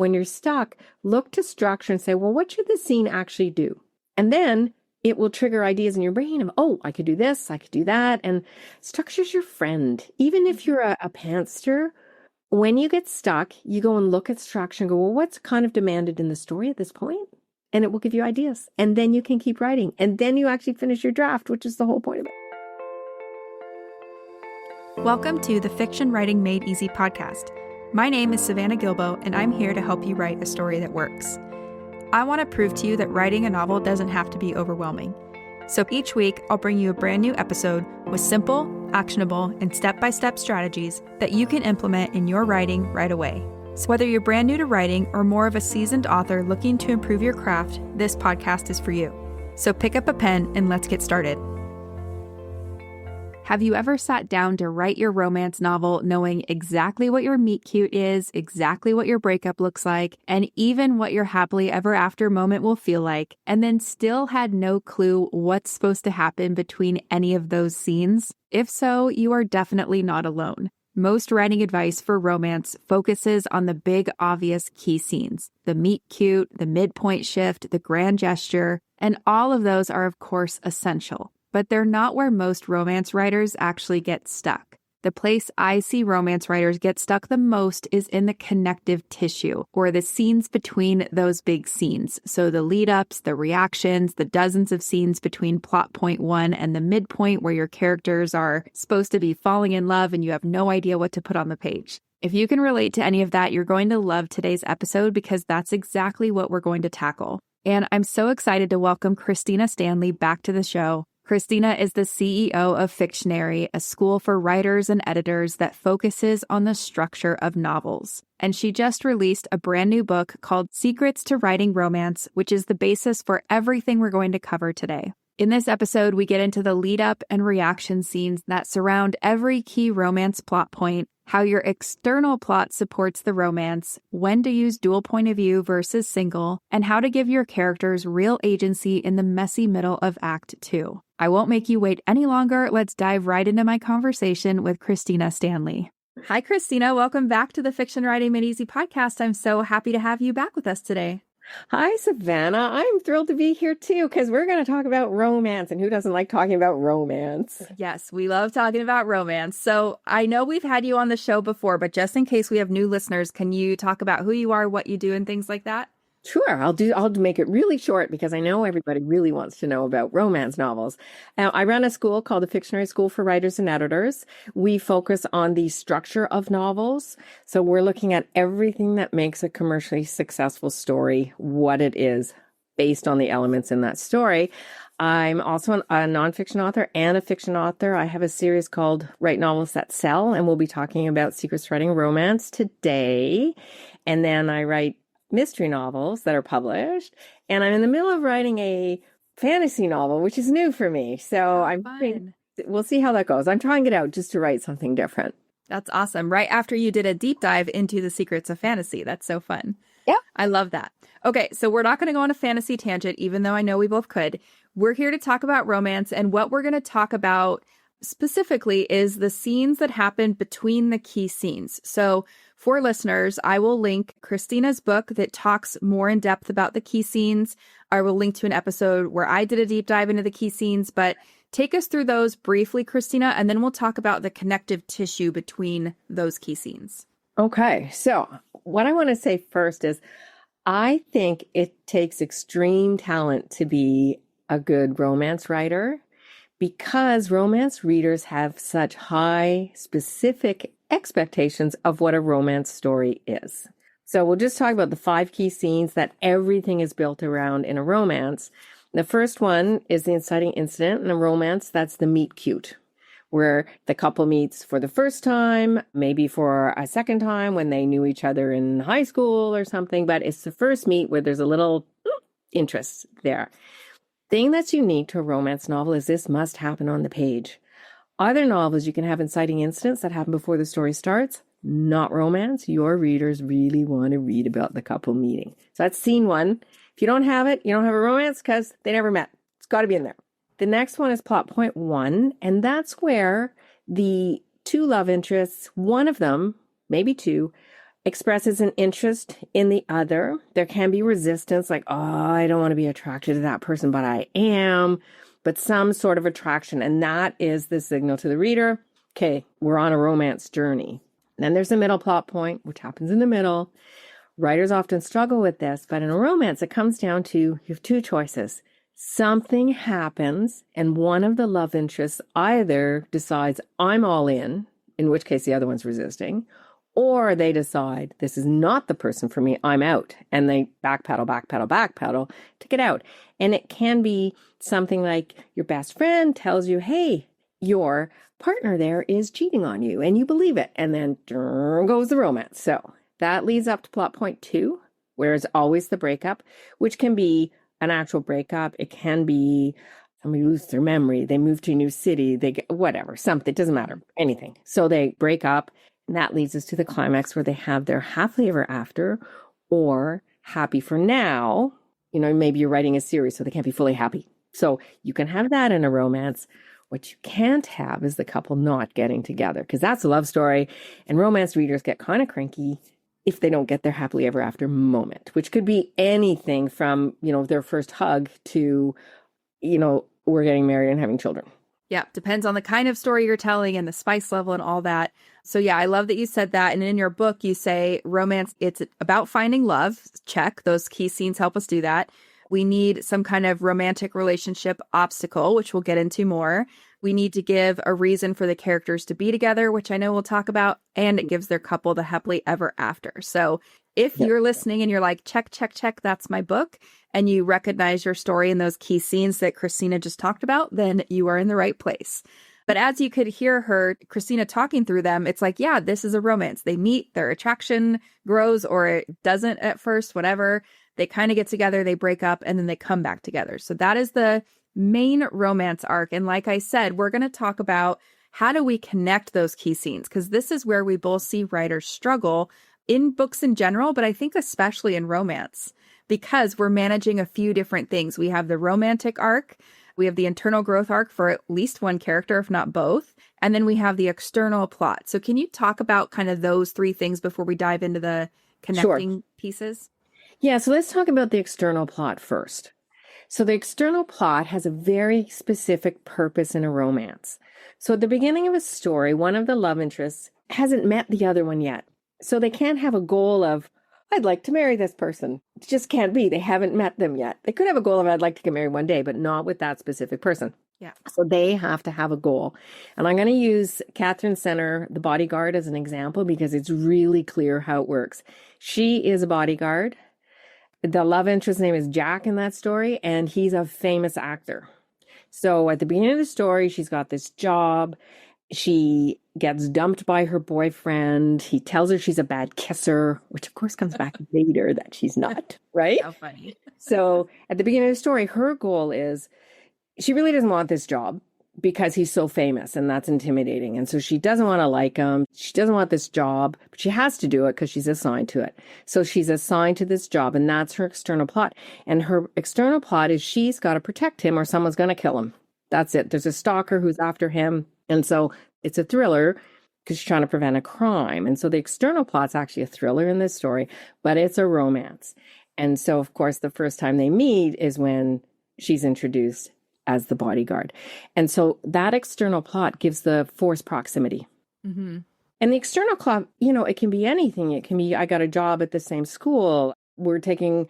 When you're stuck, look to structure and say, well, what should this scene actually do? And then it will trigger ideas in your brain of, oh, I could do this, I could do that. And structure's your friend. Even if you're a pantster, when you get stuck, you go and look at structure and go, well, what's kind of demanded in the story at this point? And it will give you ideas. And then you can keep writing. And then you actually finish your draft, which is the whole point of it. Welcome to the Fiction Writing Made Easy podcast. My name is Savannah Gilbo, and I'm here to help you write a story that works. I want to prove to you that writing a novel doesn't have to be overwhelming. So each week, I'll bring you a brand new episode with simple, actionable, and step-by-step strategies that you can implement in your writing right away. So whether you're brand new to writing or more of a seasoned author looking to improve your craft, this podcast is for you. So pick up a pen and let's get started. Have you ever sat down to write your romance novel knowing exactly what your meet cute is, exactly what your breakup looks like, and even what your happily ever after moment will feel like, and then still had no clue what's supposed to happen between any of those scenes? If so, you are definitely not alone. Most writing advice for romance focuses on the big, obvious key scenes, the meet cute, the midpoint shift, the grand gesture, and all of those are, of course, essential. But they're not where most romance writers actually get stuck. The place I see romance writers get stuck the most is in the connective tissue, or the scenes between those big scenes. So the lead-ups, the reactions, the dozens of scenes between plot point one and the midpoint where your characters are supposed to be falling in love and you have no idea what to put on the page. If you can relate to any of that, you're going to love today's episode because that's exactly what we're going to tackle. And I'm so excited to welcome Kristina Stanley back to the show. Kristina is the CEO of Fictionary, a school for writers and editors that focuses on the structure of novels. And she just released a brand new book called Secrets to Writing Romance, which is the basis for everything we're going to cover today. In this episode, we get into the lead-up and reaction scenes that surround every key romance plot point, how your external plot supports the romance, when to use dual point of view versus single, and how to give your characters real agency in the messy middle of Act 2. I won't make you wait any longer. Let's dive right into my conversation with Kristina Stanley. Hi, Kristina. Welcome back to the Fiction Writing Made Easy podcast. I'm so happy to have you back with us today. Hi, Savannah. I'm thrilled to be here too, because we're going to talk about romance, and who doesn't like talking about romance? Yes, we love talking about romance. So I know we've had you on the show before, but just in case we have new listeners, can you talk about who you are, what you do, and things like that? Sure, I'll make it really short because I know everybody really wants to know about romance novels. I run a school called the Fictionary School for Writers and Editors. We focus on the structure of novels. So we're looking at everything that makes a commercially successful story, what it is, based on the elements in that story. I'm also a nonfiction author and a fiction author. I have a series called Write Novels That Sell, and we'll be talking about secrets to writing romance today. And then I write mystery novels that are published, and I'm in the middle of writing a fantasy novel, which is new for me. So we'll see how that goes. I'm trying it out just to write something different. That's awesome. Right after you did a deep dive into the secrets of fantasy. That's so fun. Yeah. I love that. Okay, so we're not going to go on a fantasy tangent, even though I know we both could. We're here to talk about romance, and what we're going to talk about specifically is the scenes that happen between the key scenes. So for listeners, I will link Kristina's book that talks more in depth about the key scenes. I will link to an episode where I did a deep dive into the key scenes, but take us through those briefly, Kristina, and then we'll talk about the connective tissue between those key scenes. Okay, so what I want to say first is I think it takes extreme talent to be a good romance writer because romance readers have such high specific expectations of what a romance story is. So we'll just talk about the 5 key scenes that everything is built around in a romance. The first one is the inciting incident in a romance. That's the meet cute, where the couple meets for the first time, maybe for a second time when they knew each other in high school or something, but it's the first meet where there's a little interest there. Thing that's unique to a romance novel is this must happen on the page. Other novels, you can have inciting incidents that happen before the story starts. Not romance. Your readers really want to read about the couple meeting. So that's scene 1. If you don't have it, you don't have a romance because they never met. It's got to be in there. The next one is plot point 1, and that's where the 2 love interests, one of them, maybe 2, expresses an interest in the other. There can be resistance, like, oh, I don't want to be attracted to that person, but I am, but some sort of attraction. And that is the signal to the reader, okay, we're on a romance journey. And then there's a middle plot point, which happens in the middle. Writers often struggle with this, but in a romance, it comes down to you have two choices. Something happens, and one of the love interests either decides, I'm all in which case the other one's resisting, or they decide, this is not the person for me, I'm out. And they backpedal to get out. And it can be something like your best friend tells you, hey, your partner there is cheating on you, and you believe it. And then goes the romance. So that leads up to plot point 2, where it's always the breakup, which can be an actual breakup. It can be somebody loses their memory. They move to a new city. They get whatever, something, it doesn't matter, anything. So they break up, and that leads us to the climax where they have their happily ever after or happy for now. You know, maybe you're writing a series, so they can't be fully happy. So you can have that in a romance. What you can't have is the couple not getting together, because that's a love story. And romance readers get kind of cranky if they don't get their happily ever after moment, which could be anything from, you know, their first hug to, you know, we're getting married and having children. Yeah, depends on the kind of story you're telling and the spice level and all that. So yeah, I love that you said that. And in your book, you say romance, it's about finding love. Check. Those key scenes help us do that. We need some kind of romantic relationship obstacle, which we'll get into more. We need to give a reason for the characters to be together, which I know we'll talk about. And it gives their couple the happily ever after. So if you're listening and you're like, check, that's my book, and you recognize your story in those key scenes that Kristina just talked about, then you are in the right place. But as you could hear her, Kristina, talking through them, it's like, yeah, this is a romance. They meet, their attraction grows, or it doesn't at first, whatever. They kind of get together, they break up, and then they come back together. So that is the main romance arc. And like I said, we're going to talk about how do we connect those key scenes, because this is where we both see writers struggle in books in general, but I think especially in romance, because we're managing a few different things. We have the romantic arc, we have the internal growth arc for at least one character, if not both, and then we have the external plot. So can you talk about kind of those three things before we dive into the connecting pieces? Yeah, so let's talk about the external plot first. So the external plot has a very specific purpose in a romance. So at the beginning of a story, one of the love interests hasn't met the other one yet. So they can't have a goal of, I'd like to marry this person. It just can't be. They haven't met them yet. They could have a goal of, I'd like to get married one day, but not with that specific person. Yeah. So they have to have a goal. And I'm going to use Catherine Senner, the bodyguard, as an example, because it's really clear how it works. She is a bodyguard. The love interest name is Jack in that story, and he's a famous actor. So at the beginning of the story, she's got this job. She gets dumped by her boyfriend. He tells her she's a bad kisser, which of course comes back later that she's not, right? How funny. So at the beginning of the story, her goal is she really doesn't want this job because he's so famous, and that's intimidating. And so she doesn't want to like him. She doesn't want this job, but she has to do it because she's assigned to it. So she's assigned to this job, and that's her external plot. And her external plot is she's got to protect him or someone's going to kill him. That's it. There's a stalker who's after him. And so it's a thriller because she's trying to prevent a crime. And so the external plot's actually a thriller in this story, but it's a romance. And so, of course, the first time they meet is when she's introduced as the bodyguard. And so that external plot gives the forced proximity. Mm-hmm. And the external plot, you know, it can be anything. It can be, I got a job at the same school. We're taking,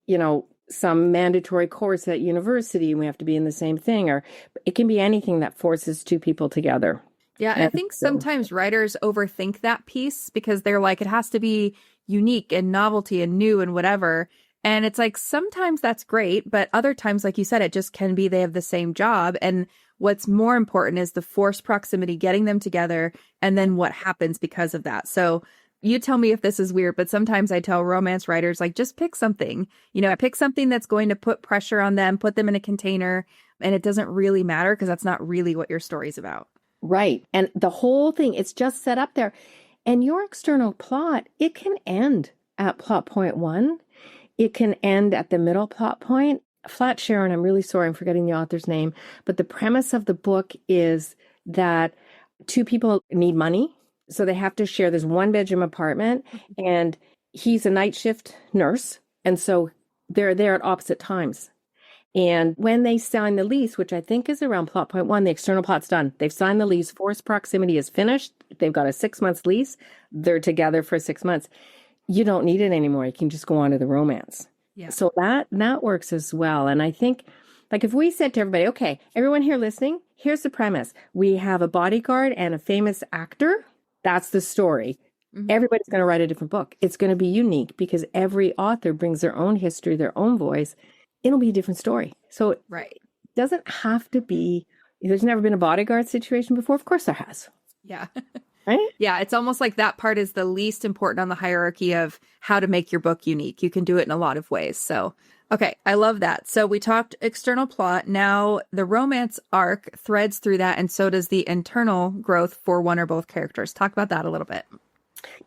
you know, some mandatory course at university and we have to be in the same thing, or it can be anything that forces two people together. Yeah, and I think sometimes writers overthink that piece because they're like, it has to be unique and novelty and new and whatever. And it's like, sometimes that's great, but other times, like you said, it just can be they have the same job. And what's more important is the forced proximity, getting them together, and then what happens because of that. So you tell me if this is weird, but sometimes I tell romance writers, like, just pick something, you know, pick something that's going to put pressure on them, put them in a container, and it doesn't really matter because that's not really what your story's about. Right. And the whole thing, it's just set up there. And your external plot, it can end at plot point 1. It can end at the middle plot point. Flat Sharon, I'm really sorry, I'm forgetting the author's name, but the premise of the book is that two people need money. So they have to share this one bedroom apartment, and he's a night shift nurse. And so they're there at opposite times. And when they sign the lease, which I think is around plot point 1, the external plot's done. They've signed the lease. Forced proximity is finished. They've got a 6-month lease. They're together for 6 months. You don't need it anymore. You can just go on to the romance. Yeah. So that works as well. And I think, like, if we said to everybody, okay, everyone here listening, here's the premise. We have a bodyguard and a famous actor. That's the story. Mm-hmm. Everybody's going to write a different book. It's going to be unique because every author brings their own history, their own voice. It'll be a different story. So it doesn't have to be, there's never been a bodyguard situation before. Of course there has. Yeah. Right? Yeah. It's almost like that part is the least important on the hierarchy of how to make your book unique. You can do it in a lot of ways. So, okay. I love that. So we talked external plot. Now the romance arc threads through that. And so does the internal growth for one or both characters. Talk about that a little bit.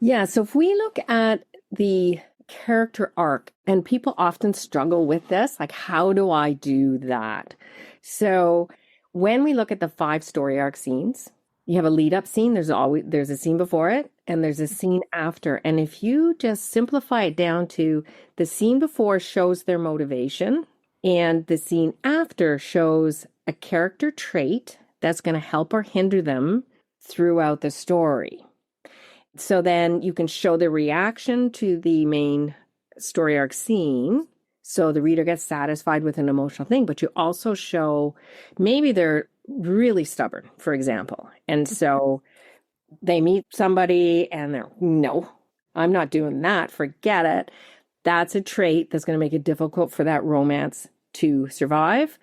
Yeah. So if we look at the character arc, and people often struggle with this, like, how do I do that? So when we look at the 5 story arc scenes, you have a lead up scene. There's a scene before it, and there's a scene after. And if you just simplify it down to the scene before shows their motivation, and the scene after shows a character trait that's going to help or hinder them throughout the story. So then you can show the reaction to the main story arc scene. So the reader gets satisfied with an emotional thing, but you also show maybe they're really stubborn, for example. And so they meet somebody and they're, no, I'm not doing that. Forget it. That's a trait that's going to make it difficult for that romance to survive.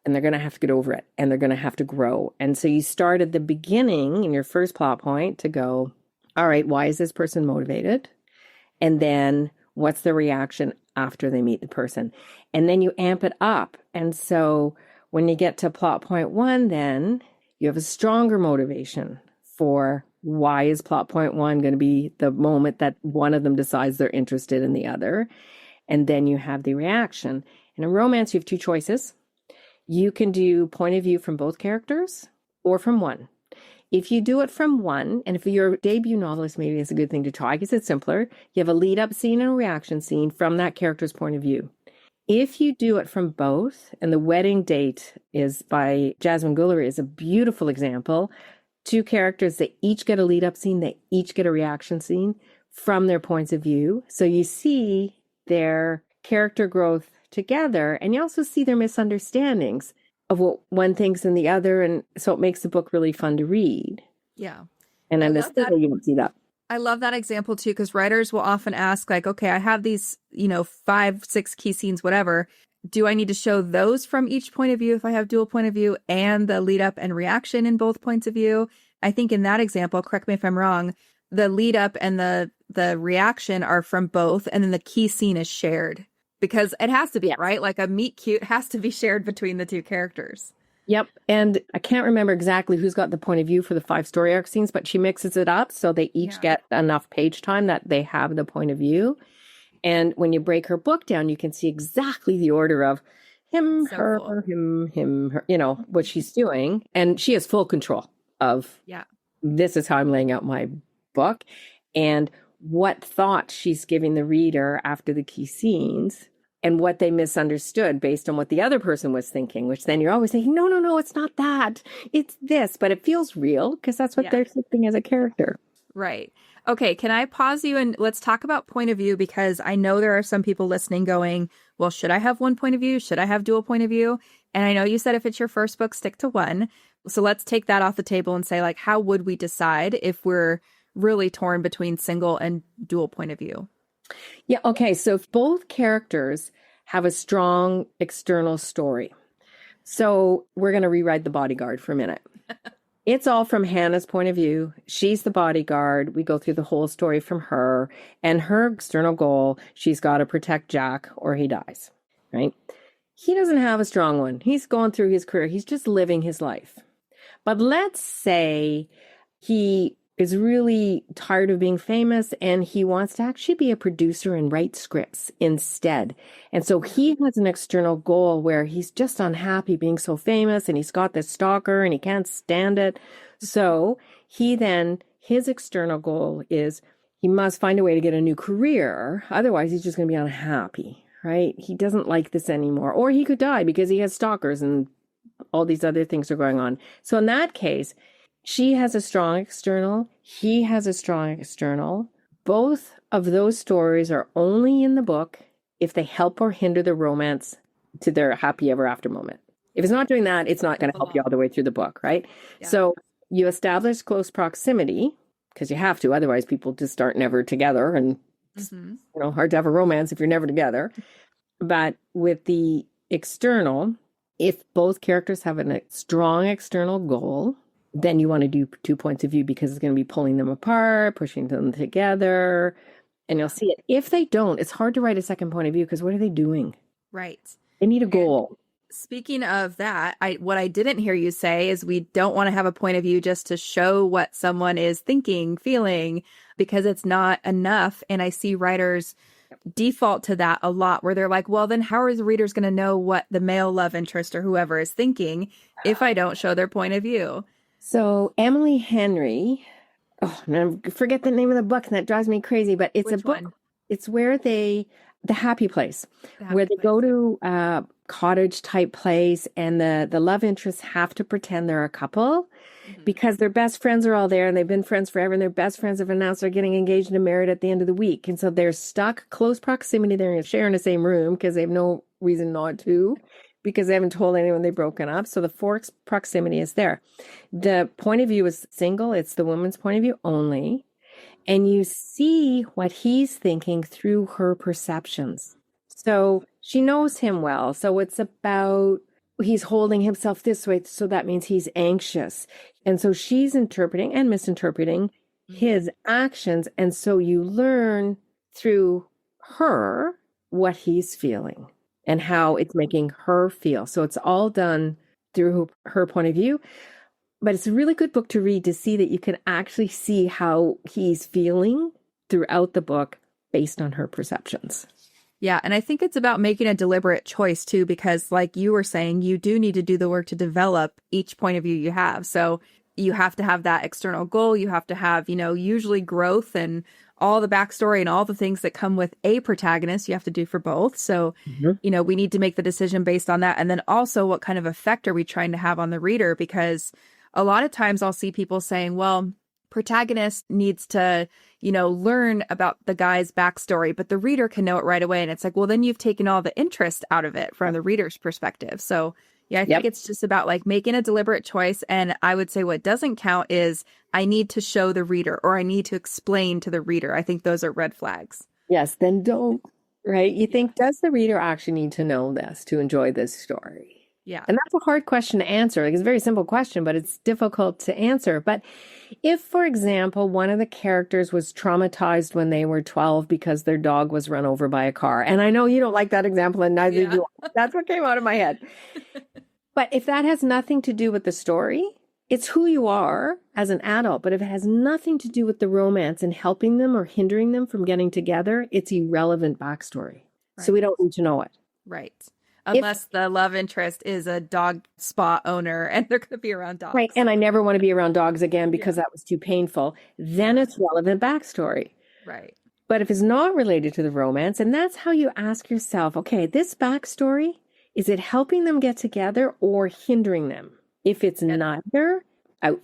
And they're going to have to get over it, and they're going to have to grow. And so you start at the beginning in your first plot point to go, all right, why is this person motivated? And then what's the reaction after they meet the person? And then you amp it up. And so when you get to plot point 1, then you have a stronger motivation for why is plot point 1 going to be the moment that one of them decides they're interested in the other. And then you have the reaction. In a romance, you have 2 choices. You can do point of view from both characters or from one. If you do it from one, and if you're a debut novelist, maybe it's a good thing to try because it's simpler. You have a lead up scene and a reaction scene from that character's point of view. If you do it from both, and The Wedding Date is by Jasmine Guillory is a beautiful example. 2 characters, they each get a lead up scene, they each get a reaction scene from their points of view. So you see their character growth together, and you also see their misunderstandings of what one thinks and the other. And so it makes the book really fun to read. Yeah. And in this thing, you won't see that. I love that example too, because writers will often ask like, okay, I have these, 5, 6 key scenes, whatever. Do I need to show those from each point of view if I have dual point of view and the lead up and reaction in both points of view? I think in that example, correct me if I'm wrong, the lead up and the reaction are from both, and then the key scene is shared. Because it has to be, right? Like a meet cute has to be shared between the 2 characters. Yep. And I can't remember exactly who's got the point of view for the 5 story arc scenes, but she mixes it up so they each get enough page time that they have the point of view. And when you break her book down, you can see exactly the order of him, so her, cool. him, her, what she's doing. And she has full control of, this is how I'm laying out my book. And what thought she's giving the reader after the key scenes, and what they misunderstood based on what the other person was thinking, which then you're always thinking, no, it's not that. It's this, but it feels real because that's what they're thinking as a character. Right. Okay. Can I pause you and let's talk about point of view? Because I know there are some people listening going, well, should I have one point of view? Should I have dual point of view? And I know you said if it's your first book, stick to one. So let's take that off the table and say, like, how would we decide if we're really torn between single and dual point of view? Yeah. Okay. So if both characters have a strong external story. So we're going to rewrite The Bodyguard for a minute. It's all from Hannah's point of view. She's the bodyguard. We go through the whole story from her and her external goal. She's got to protect Jack or he dies, right? He doesn't have a strong one. He's going through his career. He's just living his life. But let's say he is really tired of being famous and he wants to actually be a producer and write scripts instead. And so he has an external goal where he's just unhappy being so famous and he's got this stalker and he can't stand it. So he then, his external goal is he must find a way to get a new career. Otherwise, he's just going to be unhappy, right? He doesn't like this anymore. Or he could die because he has stalkers and all these other things are going on. So in that case, she has a strong external. He has a strong external. Both of those stories are only in the book if they help or hinder the romance to their happy ever after moment. If it's not doing that, it's not going to help you all the way through the book, right? Yeah. So you establish close proximity because you have to. Otherwise, people just aren't never together. And hard to have a romance if you're never together. But with the external, if both characters have a strong external goal, then you want to do 2 points of view because it's going to be pulling them apart, pushing them together, and you'll see it. If they don't, it's hard to write a second point of view because what are they doing? Right. They need a goal. Speaking of that, what I didn't hear you say is we don't want to have a point of view just to show what someone is thinking, feeling, because it's not enough. And I see writers default to that a lot where they're like, well, then how are the readers going to know what the male love interest or whoever is thinking if I don't show their point of view? So Emily Henry, I forget the name of the book, and that drives me crazy, but it's a book. One? It's where the happy place, where they go to a cottage type place and the love interests have to pretend they're a couple because their best friends are all there and they've been friends forever and their best friends have announced they're getting engaged and married at the end of the week. And so they're stuck close proximity. They're sharing the same room because they have no reason not to, because they haven't told anyone they've broken up. So the forced proximity is there. The point of view is single. It's the woman's point of view only. And you see what he's thinking through her perceptions. So she knows him well. So it's about he's holding himself this way. So that means he's anxious. And so she's interpreting and misinterpreting his actions. And so you learn through her what he's feeling and how it's making her feel. So it's all done through her point of view. But it's a really good book to read to see that you can actually see how he's feeling throughout the book based on her perceptions. Yeah. And I think it's about making a deliberate choice too, because like you were saying, you do need to do the work to develop each point of view you have. So you have to have that external goal. You have to have, usually growth and all the backstory and all the things that come with a protagonist, you have to do for both. So, we need to make the decision based on that. And then also what kind of effect are we trying to have on the reader? Because a lot of times I'll see people saying, well, protagonist needs to, learn about the guy's backstory, but the reader can know it right away. And it's like, well, then you've taken all the interest out of it from the reader's perspective. So yeah, I think it's just about like making a deliberate choice. And I would say what doesn't count is I need to show the reader or I need to explain to the reader. I think those are red flags. Yes, then don't, right? You think, does the reader actually need to know this to enjoy this story? Yeah. And that's a hard question to answer. Like, it's a very simple question, but it's difficult to answer. But if, for example, one of the characters was traumatized when they were 12 because their dog was run over by a car, and I know you don't like that example, and neither do I. That's what came out of my head. But if that has nothing to do with the story, it's who you are as an adult. But if it has nothing to do with the romance and helping them or hindering them from getting together, it's irrelevant backstory. Right. So we don't need to know it. Right. Unless the love interest is a dog spa owner and they're going to be around dogs. Right. And I never want to be around dogs again because that was too painful. Then it's relevant backstory. Right. But if it's not related to the romance, and that's how you ask yourself, okay, this backstory, is it helping them get together or hindering them? If it's neither, out.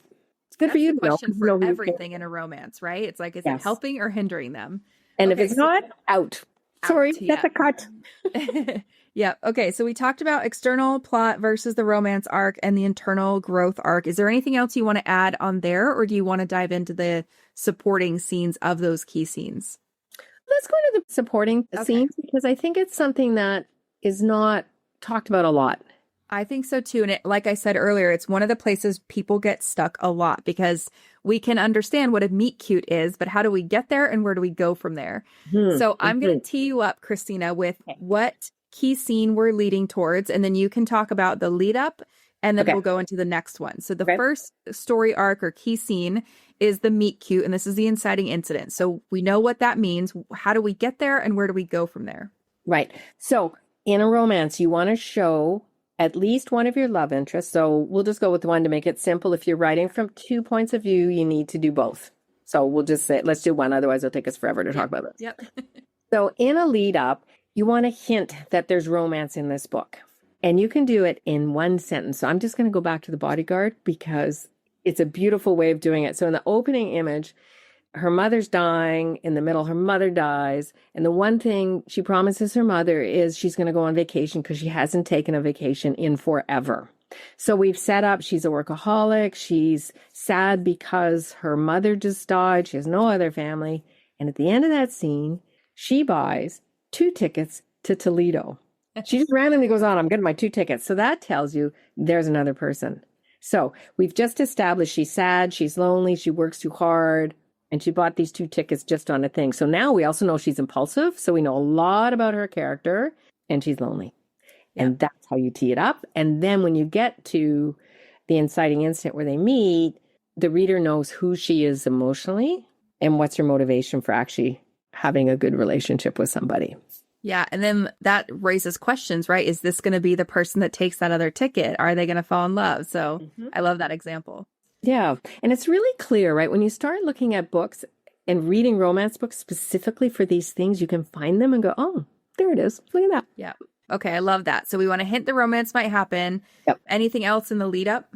It's good for you to know. Question for everything in a romance, right? It's like, is it helping or hindering them? And if it's not, out. Sorry, that's a cut. Yeah. Okay. So we talked about external plot versus the romance arc and the internal growth arc. Is there anything else you want to add on there, or do you want to dive into the supporting scenes of those key scenes? Let's go to the supporting scenes because I think it's something that is not talked about a lot. I think so too. And like I said earlier, it's one of the places people get stuck a lot because we can understand what a meet cute is, but how do we get there and where do we go from there? So I'm going to tee you up, Kristina, with what key scene we're leading towards, and then you can talk about the lead up, and then we'll go into the next one. So the first story arc or key scene is the meet cute, and this is the inciting incident. So we know what that means. How do we get there, and where do we go from there? Right. So in a romance, you want to show at least one of your love interests. So we'll just go with one to make it simple. If you're writing from 2 points of view, you need to do both. So we'll just say, let's do one. Otherwise, it'll take us forever to talk about this. Yep. So in a lead up, you want to hint that there's romance in this book. And you can do it in one sentence. So I'm just going to go back to the bodyguard because it's a beautiful way of doing it. So in the opening image, her mother's dying. In the middle, her mother dies. And the one thing she promises her mother is she's going to go on vacation because she hasn't taken a vacation in forever. So we've set up, she's a workaholic. She's sad because her mother just died. She has no other family. And at the end of that scene, she buys 2 tickets to Toledo. She just randomly goes on, I'm getting my 2 tickets. So that tells you there's another person. So we've just established she's sad, she's lonely, she works too hard, and she bought these 2 tickets just on a thing. So now we also know she's impulsive. So we know a lot about her character, and she's lonely. Yeah. And that's how you tee it up. And then when you get to the inciting incident where they meet, the reader knows who she is emotionally and what's her motivation for actually having a good relationship with somebody. Yeah. And then that raises questions, right? Is this going to be the person that takes that other ticket? Are they going to fall in love? So I love that example. Yeah. And it's really clear, right? When you start looking at books and reading romance books specifically for these things, you can find them and go, oh, there it is. Look at that. Yeah. Okay. I love that. So we want to hint the romance might happen. Yep. Anything else in the lead up?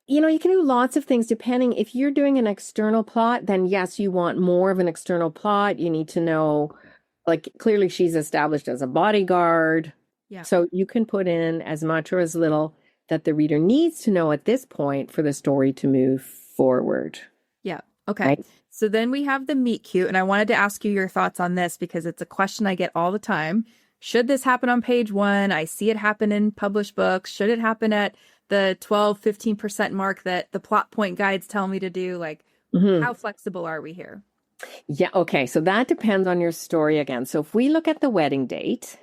You know, you can do lots of things depending. If you're doing an external plot, then yes, you want more of an external plot. You need to know, like, clearly she's established as a bodyguard. Yeah. So you can put in as much or as little that the reader needs to know at this point for the story to move forward. Yeah. Okay. Right? So then we have the meet cute. And I wanted to ask you your thoughts on this because it's a question I get all the time. Should this happen on page 1? I see it happen in published books. Should it happen at the 15% mark that the plot point guides tell me to do? Like, how flexible are we here? Yeah. Okay. So that depends on your story again. So if we look at the wedding date,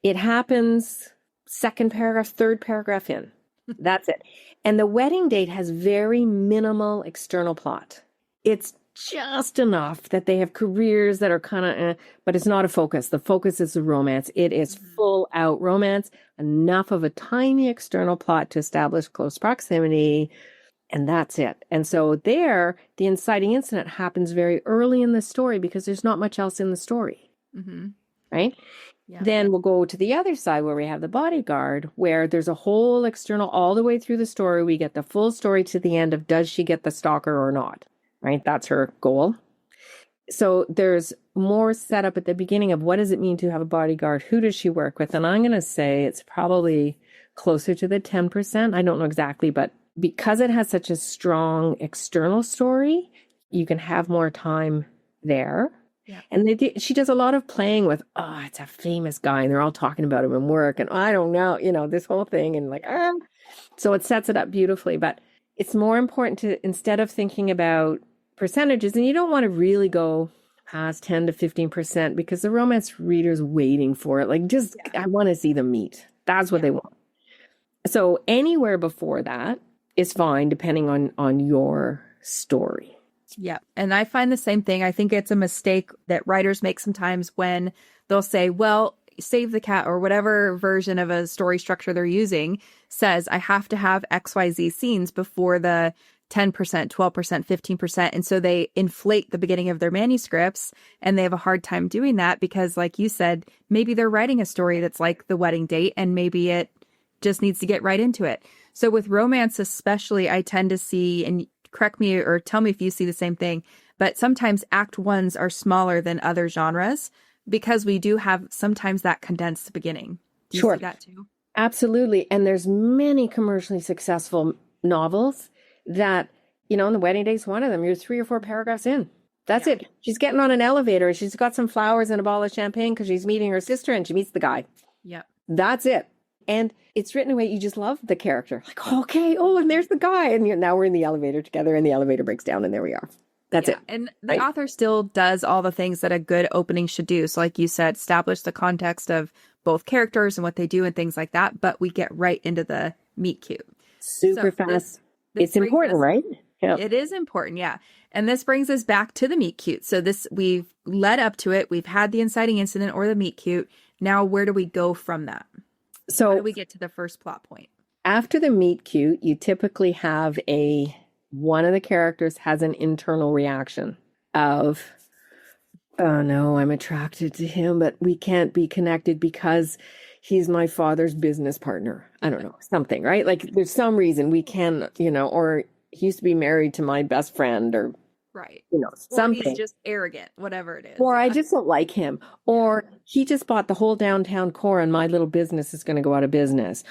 it happens second paragraph, third paragraph in. That's it. And the wedding date has very minimal external plot. It's just enough that they have careers that are kind of, but it's not a focus. The focus is the romance. It is full out romance, enough of a tiny external plot to establish close proximity. And that's it. And so there, the inciting incident happens very early in the story because there's not much else in the story. Right? Yeah. Then we'll go to the other side where we have the bodyguard, where there's a whole external all the way through the story. We get the full story to the end of does she get the stalker or not? Right? That's her goal. So there's more setup at the beginning of what does it mean to have a bodyguard? Who does she work with? And I'm going to say it's probably closer to the 10%. I don't know exactly, but because it has such a strong external story, you can have more time there. Yeah. And she does a lot of playing with, oh, it's a famous guy and they're all talking about him in work. And I don't know, this whole thing and like, So it sets it up beautifully. But it's more important to, instead of thinking about percentages, and you don't want to really go past 10 to 15% because the romance reader's waiting for it. Like, I want to see them meet. That's what they want. So anywhere before that is fine, depending on your story. Yeah. And I find the same thing. I think it's a mistake that writers make sometimes when they'll say, well, Save the Cat or whatever version of a story structure they're using says, I have to have XYZ scenes before the 10%, 12%, 15%. And so they inflate the beginning of their manuscripts and they have a hard time doing that because, like you said, maybe they're writing a story that's like the wedding date and maybe it just needs to get right into it. So with romance especially, I tend to see, and correct me or tell me if you see the same thing, but sometimes act ones are smaller than other genres because we do have sometimes that condensed beginning. Do you see that too? Absolutely. And there's many commercially successful novels that, in the wedding date's one of them, you're 3 or 4 paragraphs in. That's it. She's getting on an elevator. She's got some flowers and a bottle of champagne because she's meeting her sister and she meets the guy. Yeah. That's it. And it's written in a way you just love the character. Like, okay, and there's the guy. And now we're in the elevator together and the elevator breaks down and there we are. That's it. And the author still does all the things that a good opening should do. So like you said, establish the context of both characters and what they do and things like that. But we get right into the meet cute. Super fast. It's important, right? Yeah. It is important. Yeah. And this brings us back to the meet cute. So we've led up to it. We've had the inciting incident or the meet cute. Now, where do we go from that? So how do we get to the first plot point? After the meet cute, you typically have a one of the characters has an internal reaction of, oh no, I'm attracted to him, but we can't be connected because he's my father's business partner. I don't know, something, right? Like there's some reason we can, or he used to be married to my best friend or, Right. something. Or he's just arrogant, whatever it is. Or I just don't like him. Or he just bought the whole downtown core and my little business is going to go out of business.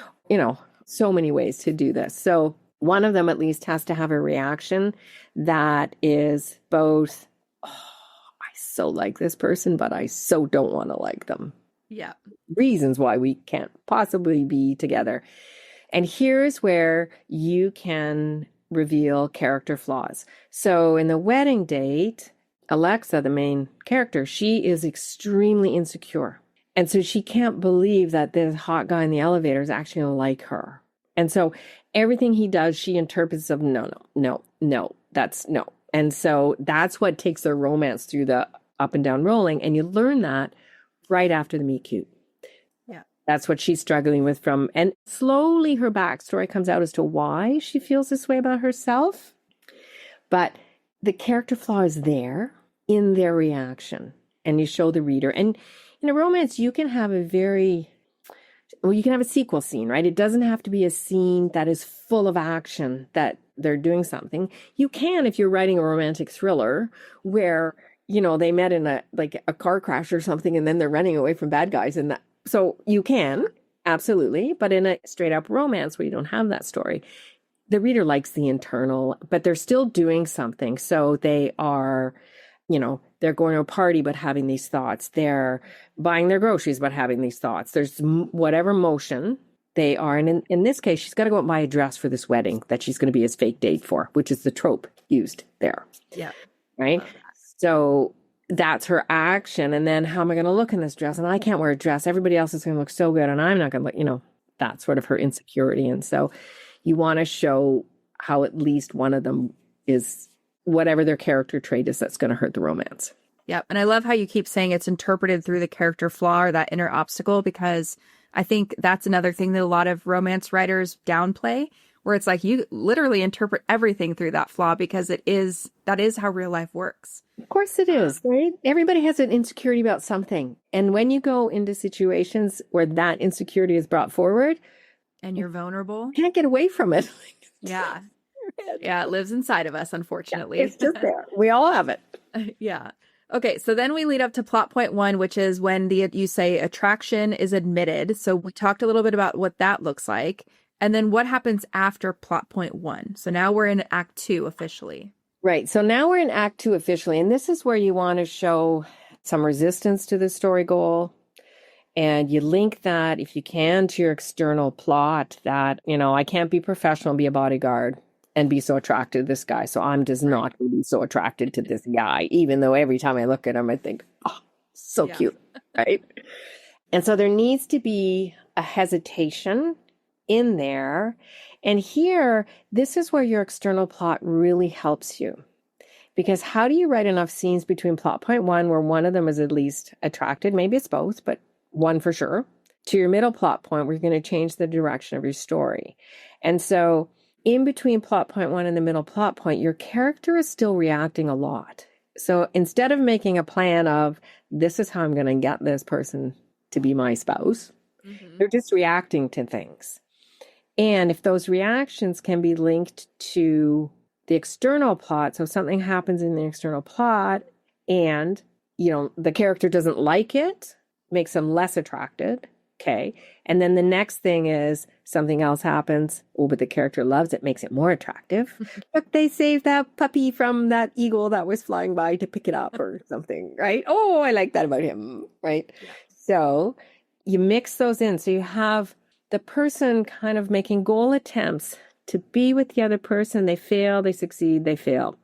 So many ways to do this. So one of them at least has to have a reaction that is both, oh, I so like this person, but I so don't want to like them. Yeah. Reasons why we can't possibly be together. And here's where you can reveal character flaws. So in the wedding date, Alexa, the main character, she is extremely insecure. And so she can't believe that this hot guy in the elevator is actually going to like her. And so everything he does, she interprets of no, that's no. And so that's what takes their romance through the up and down rolling. And you learn that right after the meet cute. Yeah. That's what she's struggling with and slowly her backstory comes out as to why she feels this way about herself. But the character flaw is there in their reaction, and you show the reader. And in a romance, you can have you can have a sequel scene, right? It doesn't have to be a scene that is full of action, that they're doing something. You can, if you're writing a romantic thriller where, they met in a car crash or something, and then they're running away from bad guys. So you can, absolutely. But in a straight up romance where you don't have that story, the reader likes the internal, but they're still doing something. So they are, they're going to a party, but having these thoughts. They're buying their groceries, but having these thoughts. There's whatever motion they are. And in this case, she's got to go out and buy a dress for this wedding that she's going to be his fake date for, which is the trope used there. Yeah. Right. So that's her action. And then how am I going to look in this dress? And I can't wear a dress. Everybody else is going to look so good. And I'm not going to look, that's sort of her insecurity. And so you want to show how at least one of them is whatever their character trait is that's going to hurt the romance. Yep. And I love how you keep saying it's interpreted through the character flaw or that inner obstacle, because I think that's another thing that a lot of romance writers downplay, where it's like you literally interpret everything through that flaw because that is how real life works. Of course it is, right? Everybody has an insecurity about something. And when you go into situations where that insecurity is brought forward, and you're vulnerable, you can't get away from it. Yeah. Yeah, it lives inside of us, unfortunately. Yeah, it's just there. We all have it. Yeah. Okay, so then we lead up to plot point 1, which is when you say attraction is admitted. So we talked a little bit about what that looks like. And then what happens after plot point 1? So now we're in Act 2 officially. Right. So now we're in Act 2 officially. And this is where you want to show some resistance to the story goal. And you link that, if you can, to your external plot that, I can't be professional, be a bodyguard, and be so attracted to this guy. So I'm just not going to be so attracted to this guy, even though every time I look at him, I think, oh, so cute, right? And so there needs to be a hesitation in there. And here, this is where your external plot really helps you. Because how do you write enough scenes between plot point 1, where one of them is at least attracted, maybe it's both, but one for sure, to your middle plot point where you're going to change the direction of your story. And so in between plot point 1 and the middle plot point, your character is still reacting a lot. So instead of making a plan of, this is how I'm going to get this person to be my spouse, they're just reacting to things. And if those reactions can be linked to the external plot, so something happens in the external plot and, the character doesn't like it, makes them less attracted. Okay. And then the next thing is something else happens. Oh, but the character loves it, makes it more attractive. Look, they saved that puppy from that eagle that was flying by to pick it up or something, right? Oh, I like that about him, right? Yeah. So you mix those in. So you have the person kind of making goal attempts to be with the other person. They fail, they succeed, they fail.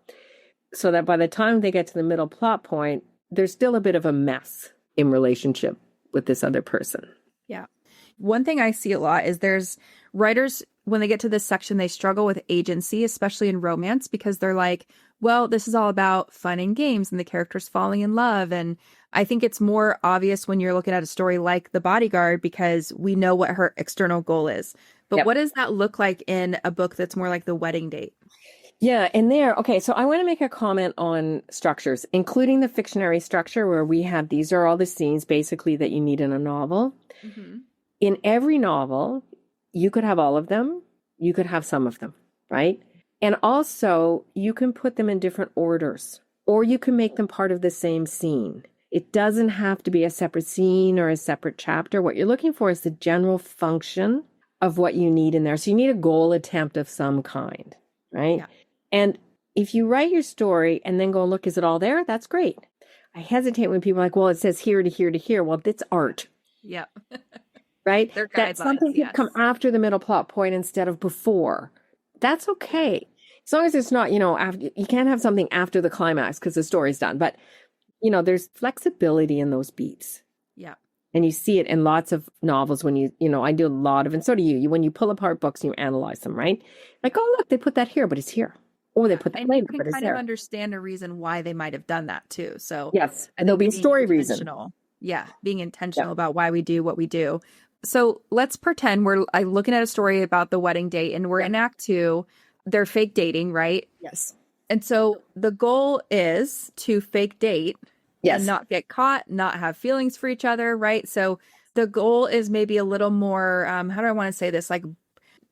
So that by the time they get to the middle plot point, there's still a bit of a mess in relationship with this other person. Yeah. One thing I see a lot is there's writers, when they get to this section, they struggle with agency, especially in romance, because they're like, well, this is all about fun and games and the characters falling in love. And I think it's more obvious when you're looking at a story like The Bodyguard, because we know what her external goal is. But what does that look like in a book that's more like The Wedding Date? Yeah, and okay, so I want to make a comment on structures, including the fictionary structure where we have these are all the scenes basically that you need in a novel. Mm-hmm. In every novel, you could have all of them, you could have some of them, right? And also, you can put them in different orders, or you can make them part of the same scene. It doesn't have to be a separate scene or a separate chapter. What you're looking for is the general function of what you need in there. So you need a goal attempt of some kind, right? Yeah. And if you write your story and then go look, is it all there? That's great. I hesitate when people are like, well, it says here to here to here. Well, it's art. Yeah. Right? They're That guidelines, something could come after the middle plot point instead of before. That's okay. As long as it's not, after, you can't have something after the climax because the story's done. But, there's flexibility in those beats. Yeah. And you see it in lots of novels when I do a lot of, and so do you, when you pull apart books and you analyze them, right? Like, oh, look, they put that here, but it's here. Or they put that later, but it's there. And you can kind of understand a reason why they might have done that too. So yes, and there'll be a story reason. Yeah, being intentional about why we do what we do. So let's pretend we're looking at a story about the wedding date and we're in Act 2. They're fake dating, right? Yes. And so the goal is to fake date and not get caught, not have feelings for each other, right? So the goal is maybe a little more, how do I want to say this? Like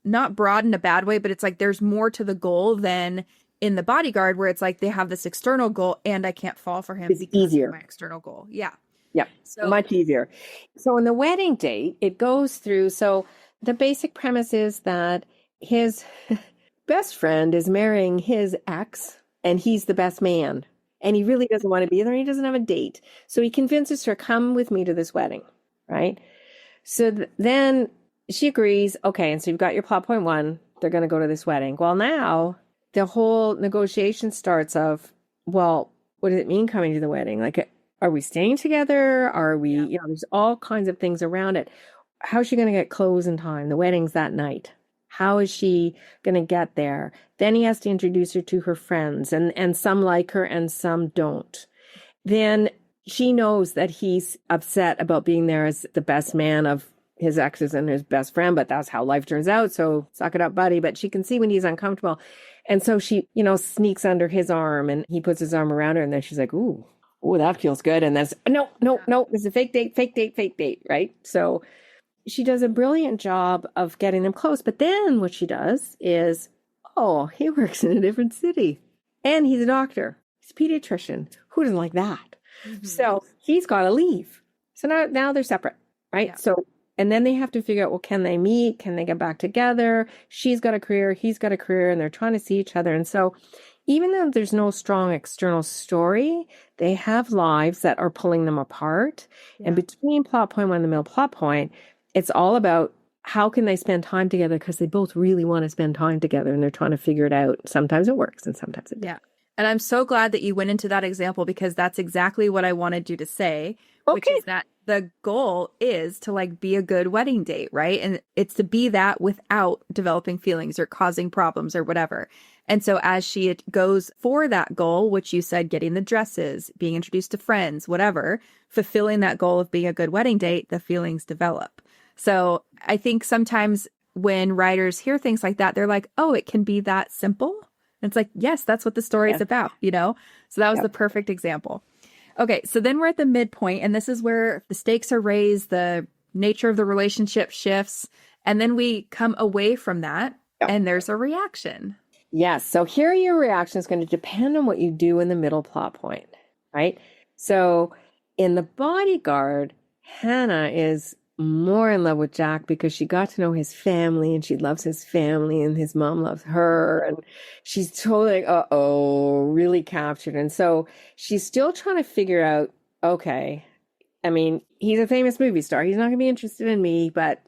not broad in a bad way, but it's like there's more to the goal than in The Bodyguard where it's like they have this external goal and I can't fall for him because easier. Of my external goal. Yeah. Yeah, so much easier. So in the wedding date, it goes through. So the basic premise is that his best friend is marrying his ex and he's the best man. And he really doesn't want to be there. He doesn't have a date. So he convinces her, come with me to this wedding, right? So then she agrees. Okay, and so you've got your plot point 1. They're going to go to this wedding. Well, now the whole negotiation starts of, well, what does it mean coming to the wedding? Like, are we staying together? Are we, there's all kinds of things around it. How is she going to get clothes in time? The wedding's that night. How is she going to get there? Then he has to introduce her to her friends, and some like her and some don't. Then she knows that he's upset about being there as the best man of his exes and his best friend, but that's how life turns out. So suck it up, buddy. But she can see when he's uncomfortable. And so she, sneaks under his arm and he puts his arm around her. And then she's like, ooh, that feels good. And that's, no, it's a fake date, right? So she does a brilliant job of getting them close. But then what she does is, he works in a different city and he's a doctor. He's a pediatrician. Who doesn't like that? Mm-hmm. So he's got to leave. So now they're separate, right? Yeah. So, and then they have to figure out, well, can they meet? Can they get back together? She's got a career, he's got a career, and they're trying to see each other. And so even though there's no strong external story, they have lives that are pulling them apart. Yeah. And between plot point 1 and the middle plot point, it's all about how can they spend time together because they both really want to spend time together and they're trying to figure it out. Sometimes it works and sometimes it doesn't. Yeah. And I'm so glad that you went into that example because that's exactly what I wanted you to say, which is that the goal is to be a good wedding date, right? And it's to be that without developing feelings or causing problems or whatever. And so as she goes for that goal, which you said, getting the dresses, being introduced to friends, whatever, fulfilling that goal of being a good wedding date, the feelings develop. So I think sometimes when writers hear things like that, they're like, oh, it can be that simple. And it's like, yes, that's what the story is about, So that was the perfect example. Okay, so then we're at the midpoint, and this is where the stakes are raised, the nature of the relationship shifts, and then we come away from that, and there's a reaction. Yes, so here your reaction is going to depend on what you do in the middle plot point, right? So in The Bodyguard, Hannah is more in love with Jack because she got to know his family and she loves his family and his mom loves her and she's totally really captured. And so she's still trying to figure out, okay, I mean, he's a famous movie star. He's not going to be interested in me, but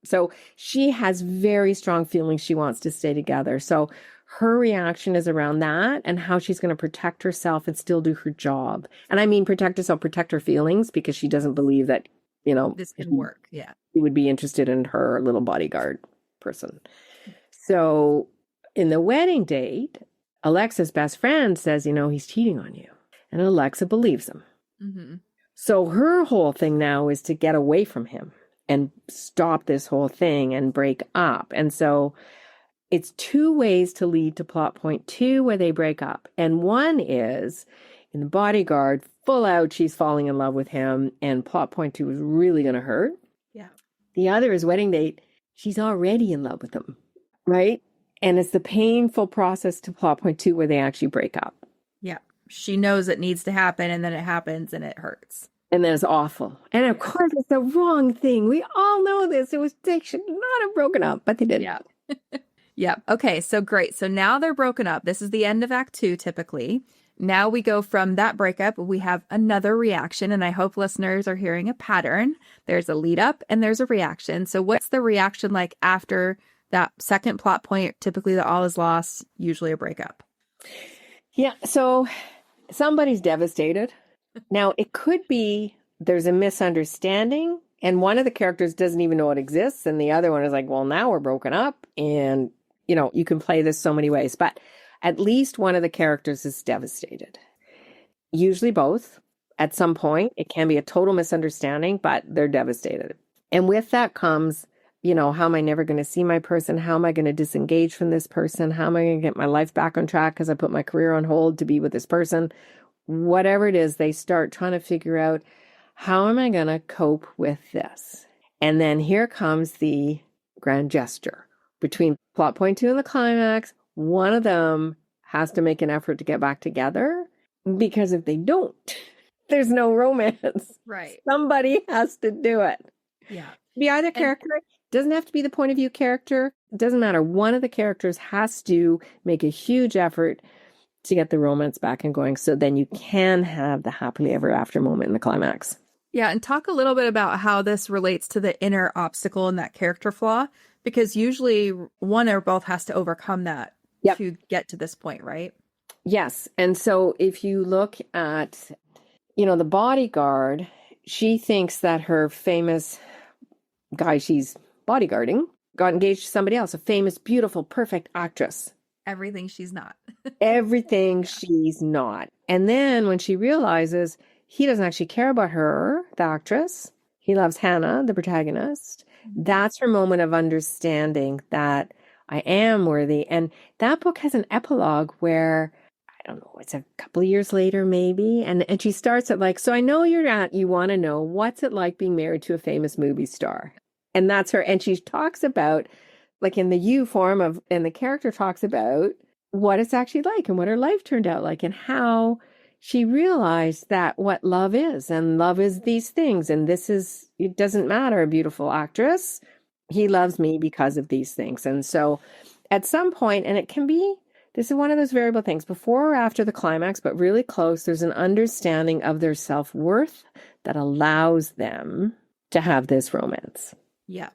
So she has very strong feelings she wants to stay together. So her reaction is around that and how she's going to protect herself and still do her job. And I mean, protect herself, protect her feelings because she doesn't believe that this can work. Yeah. He would be interested in her little bodyguard person. So in the wedding date, Alexa's best friend says, he's cheating on you. And Alexa believes him. Mm-hmm. So her whole thing now is to get away from him and stop this whole thing and break up. And so it's two ways to lead to plot point two where they break up. And one is in The Bodyguard, full out, she's falling in love with him, and plot point two is really going to hurt. Yeah. The other is Wedding Date. She's already in love with him, right? And it's the painful process to plot point two where they actually break up. Yeah. She knows it needs to happen, and then it happens and it hurts. And then it's awful. And of course, it's the wrong thing. We all know this. They should not have broken up, but they did. Yeah. Yeah. Okay. So great. So now they're broken up. This is the end of Act 2, typically. Now we go from that breakup. We have another reaction, and I hope listeners are hearing a pattern. There's a lead up and there's a reaction. So what's the reaction like after that second plot point? Typically, the all is lost, usually a breakup. Yeah. So somebody's devastated. Now, it could be there's a misunderstanding and one of the characters doesn't even know it exists. And the other one is like, well, now we're broken up. And, you can play this so many ways. But at least one of the characters is devastated. Usually both. At some point, it can be a total misunderstanding, but they're devastated. And with that comes, how am I never going to see my person? How am I going to disengage from this person? How am I going to get my life back on track because I put my career on hold to be with this person? Whatever it is, they start trying to figure out, how am I going to cope with this? And then here comes the grand gesture. Between plot point two and the climax, one of them has to make an effort to get back together, because if they don't, there's no romance. Right. Somebody has to do it. Yeah. Be either character. It doesn't have to be the point of view character. It doesn't matter. One of the characters has to make a huge effort to get the romance back and going, so then you can have the happily ever after moment in the climax. Yeah, and talk a little bit about how this relates to the inner obstacle in that character flaw, because usually one or both has to overcome that to get to this point, right? Yes. And so if you look at, The Bodyguard, she thinks that her famous guy she's bodyguarding got engaged to somebody else, a famous, beautiful, perfect actress. Everything she's not. Everything she's not. And then when she realizes he doesn't actually care about her, the actress, he loves Hannah, the protagonist, that's her moment of understanding that I am worthy. And that book has an epilogue where, I don't know, it's a couple of years later maybe. And she starts it like, so I know you want to know, what's it like being married to a famous movie star? And that's her. And she talks about, like in the you form and the character talks about what it's actually like and what her life turned out like and how she realized that what love is, and love is these things. And it doesn't matter, a beautiful actress. He loves me because of these things. And so at some point, and it can be, this is one of those variable things, before or after the climax, but really close, there's an understanding of their self-worth that allows them to have this romance. Yeah.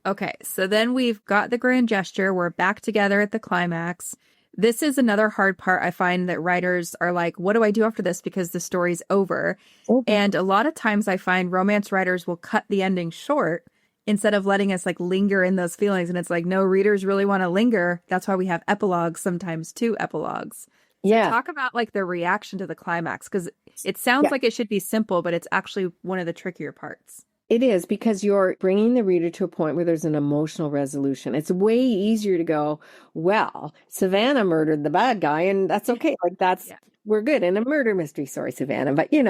Okay, so then we've got the grand gesture. We're back together at the climax. This is another hard part. I find that writers are like, what do I do after this? Because the story's over. Okay. And a lot of times I find romance writers will cut the ending short instead of letting us like linger in those feelings. And it's like, no, readers really want to linger. That's why we have epilogues, sometimes 2 epilogues. So talk about like the reaction to the climax, because it sounds like it should be simple, but it's actually one of the trickier parts. It is, because you're bringing the reader to a point where there's an emotional resolution. It's way easier to go, well, Savannah murdered the bad guy, and that's okay. Like we're good in a murder mystery. Sorry, Savannah, but you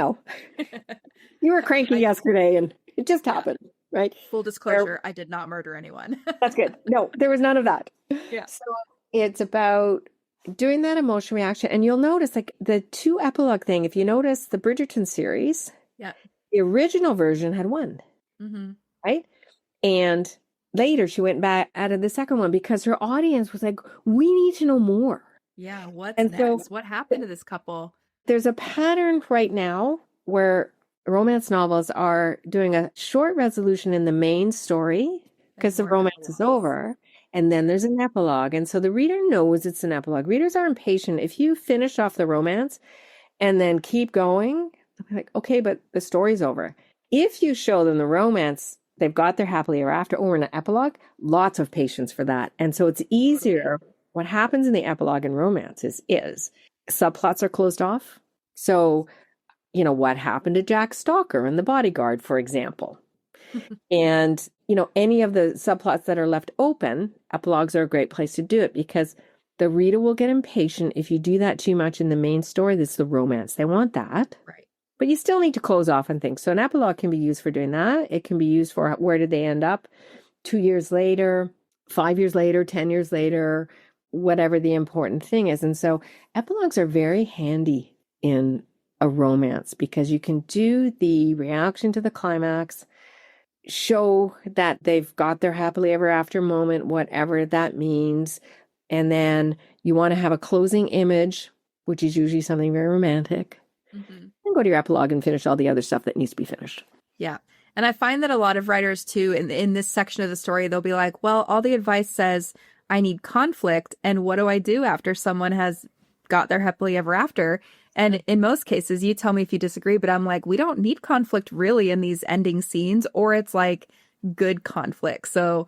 were cranky yesterday and it just happened, right? Full disclosure, I did not murder anyone. That's good. No, there was none of that. Yeah. So it's about doing that emotional reaction. And you'll notice like the 2 epilogue thing, if you notice the Bridgerton series, the original version had 1. Mm-hmm. Right? And later she went back, added the second one, because her audience was like, we need to know more. Yeah. What's next? So, what happened to this couple? There's a pattern right now where romance novels are doing a short resolution in the main story because the romance is over. And then there's an epilogue. And so the reader knows it's an epilogue. Readers are impatient. If you finish off the romance and then keep going, they'll be like, okay, but the story's over. If you show them the romance, they've got their happily ever after or an epilogue, lots of patience for that. And so it's easier. What happens in the epilogue in romances is subplots are closed off. So, what happened to Jack Stalker in The Bodyguard, for example? And, any of the subplots that are left open, epilogues are a great place to do it because the reader will get impatient if you do that too much in the main story. This is the romance. They want that. Right. But you still need to close off on things. So an epilogue can be used for doing that. It can be used for where did they end up 2 years later, 5 years later, 10 years later, whatever the important thing is. And so epilogues are very handy in a romance because you can do the reaction to the climax, show that they've got their happily ever after moment, whatever that means. And then you want to have a closing image, which is usually something very romantic. And go to your epilogue and finish all the other stuff that needs to be finished. Yeah. And I find that a lot of writers too, in this section of the story, they'll be like, well, all the advice says I need conflict. And what do I do after someone has got their happily ever after? And in most cases, you tell me if you disagree, but I'm like, we don't need conflict really in these ending scenes, or it's like good conflict. So,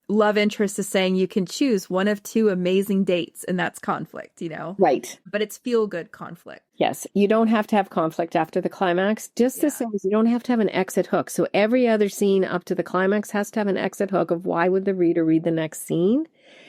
love interest is saying you can choose one of two amazing dates, and that's conflict, Right. But it's feel good conflict. Yes. You don't have to have conflict after the climax, just the same as you don't have to have an exit hook. So every other scene up to the climax has to have an exit hook of why would the reader read the next scene?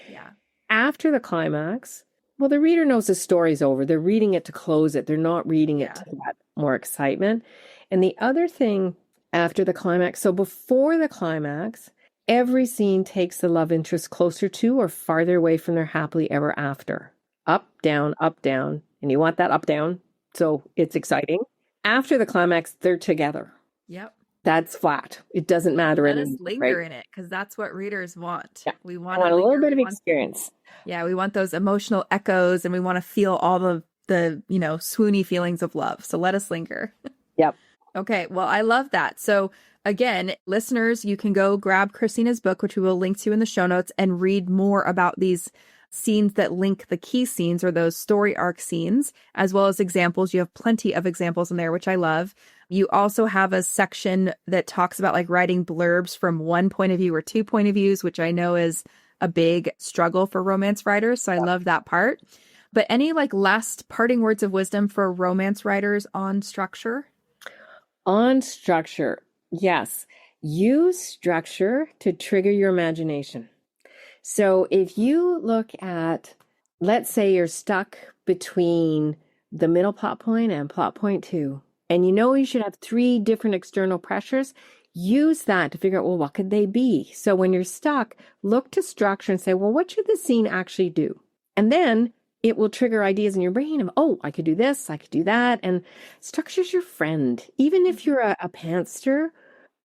Yeah. After the climax, well, the reader knows the story's over. They're reading it to close it. They're not reading it to add more excitement. And the other thing after the climax, so before the climax, every scene takes the love interest closer to or farther away from their happily ever after. Up, down, and you want that up, down, so it's exciting. After the climax, they're together. Yep. That's flat. It doesn't matter. Let us linger in it because that's what readers want. Yeah. We want a little bit of experience. Yeah, we want those emotional echoes and we want to feel all the swoony feelings of love. So let us linger. Yep. Okay, well, I love that. So again, listeners, you can go grab Kristina's book, which we will link to in the show notes, and read more about these scenes that link the key scenes or those story arc scenes, as well as examples. You have plenty of examples in there, which I love. You also have a section that talks about like writing blurbs from one point of view or 2 point of views, which I know is a big struggle for romance writers. So I love that part. But any like last parting words of wisdom for romance writers on structure? On structure, yes. Use structure to trigger your imagination. So if you look at, let's say you're stuck between the middle plot point and plot point 2, and you should have 3 different external pressures, use that to figure out, well, what could they be? So when you're stuck, look to structure and say, well, what should the scene actually do? And then it will trigger ideas in your brain of, oh, I could do this, I could do that. And structure's your friend. Even if you're a pantster,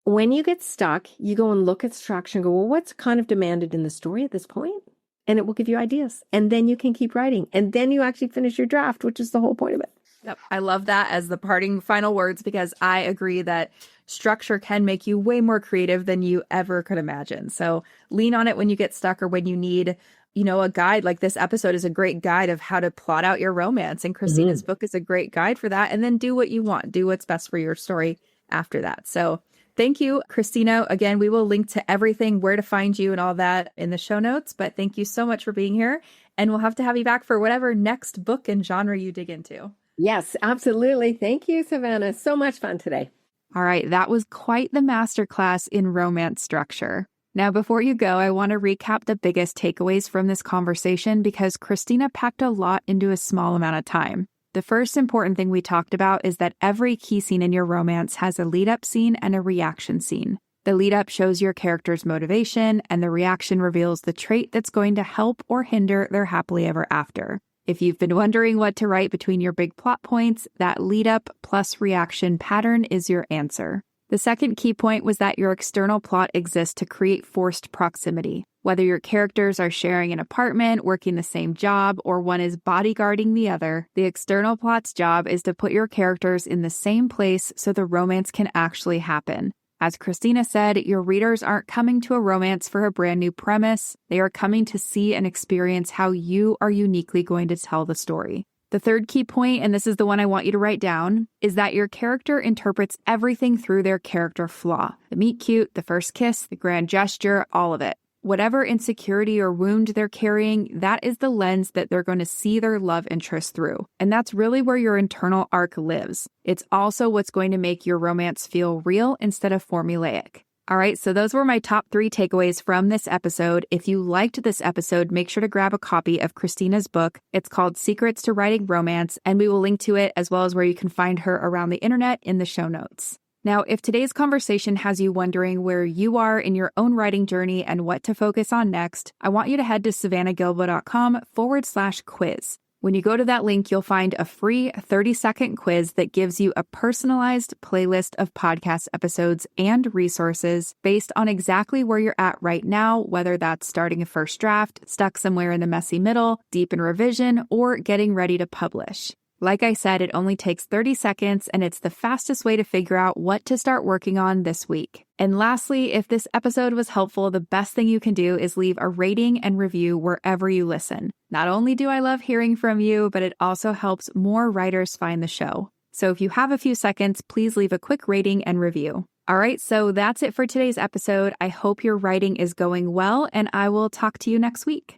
when you get stuck, you go and look at structure and go, well, what's kind of demanded in the story at this point? And it will give you ideas. And then you can keep writing. And then you actually finish your draft, which is the whole point of it. Yep. I love that as the parting final words, because I agree that structure can make you way more creative than you ever could imagine. So lean on it when you get stuck or when you need, a guide. Like this episode is a great guide of how to plot out your romance. And Kristina's book is a great guide for that. And then do what you want. Do what's best for your story after that. So thank you, Kristina. Again, we will link to everything, where to find you and all that in the show notes. But thank you so much for being here. And we'll have to have you back for whatever next book and genre you dig into. Yes, absolutely. Thank you, Savannah. So much fun today. All right, that was quite the masterclass in romance structure. Now, before you go, I want to recap the biggest takeaways from this conversation because Kristina packed a lot into a small amount of time. The first important thing we talked about is that every key scene in your romance has a lead-up scene and a reaction scene. The lead-up shows your character's motivation, and the reaction reveals the trait that's going to help or hinder their happily ever after. If you've been wondering what to write between your big plot points, that lead-up plus reaction pattern is your answer. The second key point was that your external plot exists to create forced proximity. Whether your characters are sharing an apartment, working the same job, or one is bodyguarding the other, the external plot's job is to put your characters in the same place so the romance can actually happen. As Kristina said, your readers aren't coming to a romance for a brand new premise. They are coming to see and experience how you are uniquely going to tell the story. The third key point, and this is the one I want you to write down, is that your character interprets everything through their character flaw. The meet cute, the first kiss, the grand gesture, all of it. Whatever insecurity or wound they're carrying, that is the lens that they're going to see their love interest through. And that's really where your internal arc lives. It's also what's going to make your romance feel real instead of formulaic. All right, so those were my top 3 takeaways from this episode. If you liked this episode, make sure to grab a copy of Kristina's book. It's called Secrets to Writing Romance, and we will link to it as well as where you can find her around the internet in the show notes. Now, if today's conversation has you wondering where you are in your own writing journey and what to focus on next, I want you to head to savannahgilbo.com/quiz. When you go to that link, you'll find a free 30-second quiz that gives you a personalized playlist of podcast episodes and resources based on exactly where you're at right now, whether that's starting a first draft, stuck somewhere in the messy middle, deep in revision, or getting ready to publish. Like I said, it only takes 30 seconds, and it's the fastest way to figure out what to start working on this week. And lastly, if this episode was helpful, the best thing you can do is leave a rating and review wherever you listen. Not only do I love hearing from you, but it also helps more writers find the show. So if you have a few seconds, please leave a quick rating and review. All right, so that's it for today's episode. I hope your writing is going well, and I will talk to you next week.